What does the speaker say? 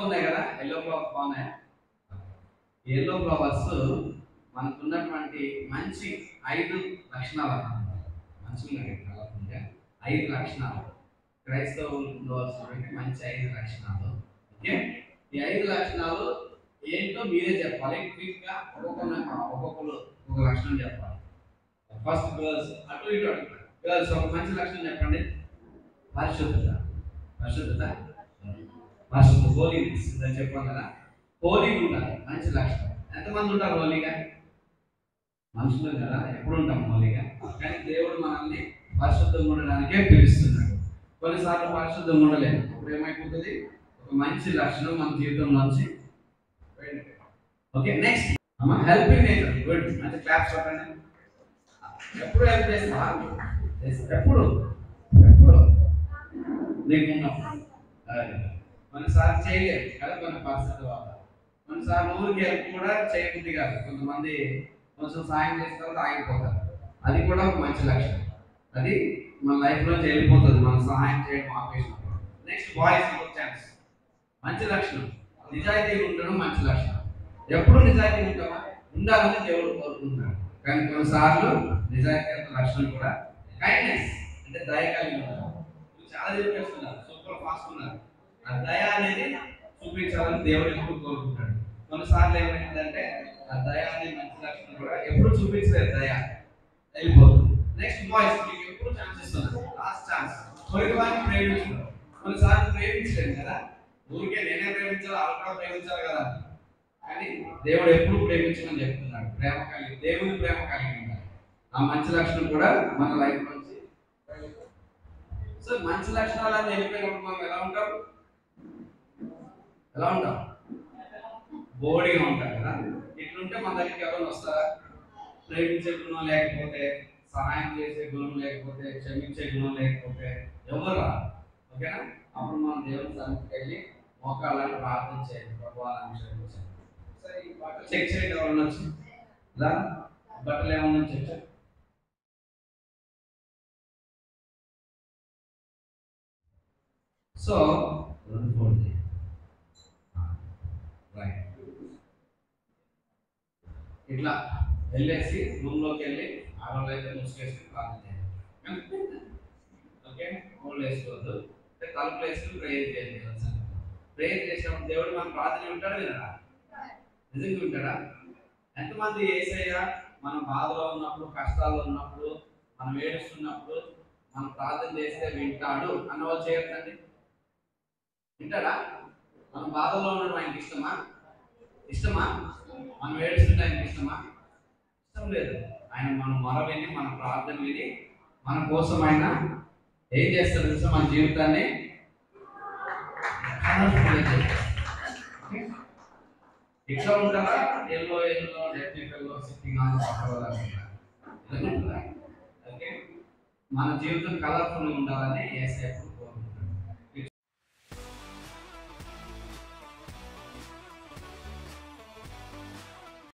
ఉన్నాయి కదా, yellow flowers బాగున్నాయి. ఎల్లో ఫ్లవర్స్ మనకున్నటువంటి మంచి 5 లక్షణాలు అన్నమాట. మంచిగా కలర్ఫుల్గా 5 లక్షణాలు క్రైస్తవుల్లో మంచి 5 లక్షణాలు. ఓకే, ఈ 5 లక్షణాలు ఏంటో మీరే చెప్పాలి. క్విక్గా ఒక్కొక్కరు ఒక లక్షణం చెప్పాలి. ఫస్ట్ గర్ల్స్, అటు ఇటు అడుగుతారు. గర్ల్స్ ఒక మంచి లక్షణం చెప్పండి. పరిశుద్ధత. పరిశుద్ధత పరిశుద్ధ హోలీనెస్ అని చెప్పాను కదా. హోలీగా ఉండాలి, మంచి లక్షణం. ఎంతమంది ఉంటారు హోలీగా? మనుషులు కదా, ఎప్పుడు ఉంటాం హోలీగా. కానీ దేవుడు మనల్ని పరిశుద్ధంగా ఉండడానికే పిలుస్తున్నాడు. కొన్నిసార్లు పరిశుద్ధంగా ఉండలేదు, అప్పుడు ఏమైపోతుంది? ఒక మంచి లక్షణం మన జీవితంలోంచి. ఓకే, నెక్స్ట్ అమ్మ హెల్పింగ్ నేచర్. గుడ్, మంచి క్లాప్స్ చెప్పండి. ఎప్పుడు హెల్ప్ చేస్తా? ఎప్పుడు ఎప్పుడు నీకు కొన్నిసార్లు చేయలేదు కదా, కొన్ని పరిస్థితి వల్ల. కొన్నిసార్లు ఊరికి హెల్ప్ కూడా చేయబుద్ధి కాదు. కొంతమంది కొంచెం సాయం చేసిన తర్వాత ఆగిపోతారు. అది కూడా ఒక మంచి లక్షణం. అది మన లైఫ్లో వెళ్ళిపోతుంది మనం సహాయం చేయడం ఆపేసినప్పుడు. Next boys chance. మంచి లక్షణం నిజాయితీగా ఉండడం మంచి లక్షణం. ఎప్పుడు నిజాయితీగా ఉంటామా? ఉండాలని దేవుడు కోరుకుంటున్నాడు. కానీ కొన్నిసార్లు నిజాయితీ లక్షణం కూడా కైండ్నెస్, అంటే దయ కలిగి ఉంటారు. చాలా చెప్పేస్తున్నారు, సూపర్ ఫాస్ట్ ఉన్నారు. ఆ దయ అనేది చూపించాలని దేవుడు ఎప్పుడు కోరుకుంటాడు. కొన్నిసార్లు ఏమైందంటే ఆ దయ అనే మంచి లక్షణం కూడా ఎప్పుడు చూపించలేదు, దయ వెళ్ళిపోతుంది. నెక్స్ట్ బాయ్స్, మీకు ఎప్పుడు ఛాన్స్ ఇస్తున్నారు, లాస్ట్ ఛాన్స్. కొరికవాన్ని ప్రేమించడం. కొన్నిసార్లు ప్రేమించలేదు కదా, ఊరికే నేనే ప్రేమించాలి, అల్కా ప్రేమించాలి కదా. కానీ దేవుడు ఎప్పుడు ప్రేమించమని చెప్తున్నాడు. ప్రేమ కలిగి, దేవుని ప్రేమ కలిగి ఉండాలి. ఆ మంచి లక్షణం కూడా మన లైఫ్ నుంచి. సో మంచి లక్షణాలను వెళ్ళిపోయినప్పుడు మనం ఎలా ఉంటాం? ఎలా ఉంటాం? బోడిగా ఉంటాం కదా. ఇట్లుంటే మన దగ్గరికి ఎవరైనా వస్తారా? ప్రేమించే గుణం లేకపోతే, సహాయం చేసే గుణం లేకపోతే, క్షమించే గుణం లేకపోతే ఎవరు రాదు. ఓకేనా? అప్పుడు మనం దేవుని సన్నిధికి వెళ్ళి మోకాళ్ళని ప్రార్థన చేయండి, ప్రభువాన్ని క్షమించండి. సరే, ఈ బట్టలు చెక్ చేయండి. ఎవరన్నా వచ్చి ఇలా బట్టలు ఏమన్నా చెక్ చేయండి. సో ఇట్లా వెళ్ళేసి రూమ్లోకి వెళ్ళి ఆడవాళ్ళు అయితే ముసుగేసి ప్రార్థన చేయాలి. ఓకే, మూడు వేసుకోవద్దు. అంటే తలుపులు వేసుకుని ప్రేయర్ చేయండి. ప్రేయర్ చేసినప్పుడు దేవుడు మన ప్రార్థన ఉంటాడు కదా, నిజంగా ఉంటాడా? ఎంతమంది యేసయ్య మనం బాధలో ఉన్నప్పుడు, కష్టాల్లో ఉన్నప్పుడు, మనం ఏడుస్తున్నప్పుడు మనం ప్రార్థన చేస్తే వింటాడు అన్నవాళ్ళు చేయొద్దండి. వింటాడా? మనం బాధలో ఉండడం ఆయనకి ఇష్టమా? ఇష్టమా? మనం ఏడుస్తుంటే ఆయనకి ఇష్టమా? ఇష్టం లేదు. ఆయన మన మొర విని, మన ప్రార్థన విని మన కోసం ఆయన ఏం చేస్తాడు తెలుసా? మన జీవితాన్ని ఇట్లా ఉంటారా? ఎల్లో ఎల్లో టెక్నికల్లో సిట్టింగ్ ఆన్ ఓకే, మన జీవితం కలర్ఫుల్ ఉండాలని యేసయ్య